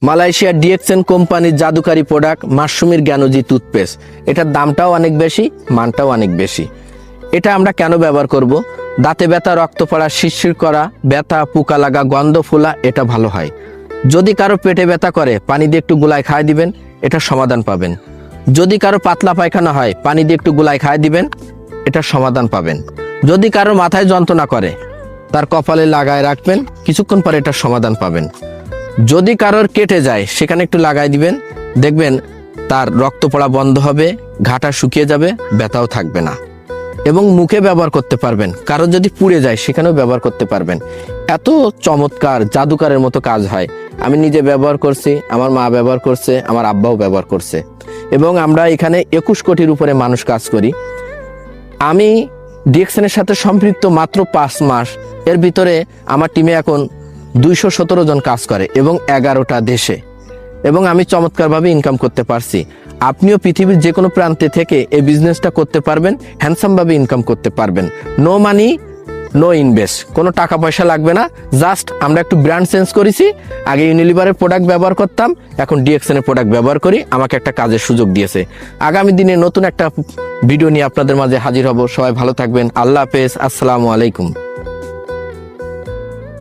মালয়েশিয়ার ডিএক্সএন কোম্পানির জাদুকারী product মাশরুমের জ্ঞানজি toothpaste. এটার দামটাও অনেক বেশি, মানটাও অনেক বেশি। এটা আমরা কেন ব্যবহার করব? দাঁতে ব্যথা, রক্ত পড়া, শিরশির করা, ব্যথা, পোকা লাগা, গন্ধ ফোলা, এটা ভালো হয়। যদি কারো পেটে ব্যথা করে পানি দিয়ে একটু গুলায় খায় দিবেন, এটা সমাধান পাবেন। যদি কারো পাতলা পায়খানা হয় পানি দিয়ে একটু গুলায় খায় দিবেন, এটা সমাধান পাবেন। যদি কারো মাথায় যন্ত্রণা করে তার কপালে লাগায় রাখবেন, কিছুক্ষণ পরে এটার সমাধান পাবেন। যদি কারোর কেটে যায় সেখানে একটু লাগাই দিবেন, দেখবেন তার রক্ত পড়া বন্ধ হবে, ঘাটা শুকিয়ে যাবে, ব্যথাও থাকবে না। এবং মুখে ব্যবহার করতে পারবেন। কারো যদি পুড়ে যায় সেখানেও ব্যবহার করতে পারবেন। এত চমৎকার, জাদুকারের মতো কাজ হয়। আমি নিজে ব্যবহার করছি, আমার মা ব্যবহার করছে, আমার আব্বাও ব্যবহার করছে। এবং আমরা এখানে 21 কোটির উপরে মানুষ কাজ করি। আমি ডিএক্সএনের সাথে সম্পৃক্ত মাত্র 5 মাস। এর ভিতরে আমার টিমে এখন 217 জন কাজ করে এবং 11টা দেশে। এবং আমি চমৎকারভাবে ইনকাম করতে পারছি। আপনিও পৃথিবীর যে কোনো প্রান্তে থেকে এই বিজনেসটা করতে পারবেন, হ্যান্ডসামভাবে ইনকাম করতে পারবেন। নো মানি, নো ইনভেস্ট, কোনো টাকা পয়সা লাগবে না। জাস্ট আমরা একটু ব্র্যান্ড চেঞ্জ করেছি। আগে ইউনিলিভারের প্রোডাক্ট ব্যবহার করতাম, এখন ডিএক্সএনের প্রোডাক্ট ব্যবহার করি। আমাকে একটা কাজের সুযোগ দিয়েছে। আগামী দিনে নতুন একটা ভিডিও নিয়ে আপনাদের মাঝে হাজির হব। সবাই ভালো থাকবেন। আল্লাহ হাফেজ, আসসালামু আলাইকুম।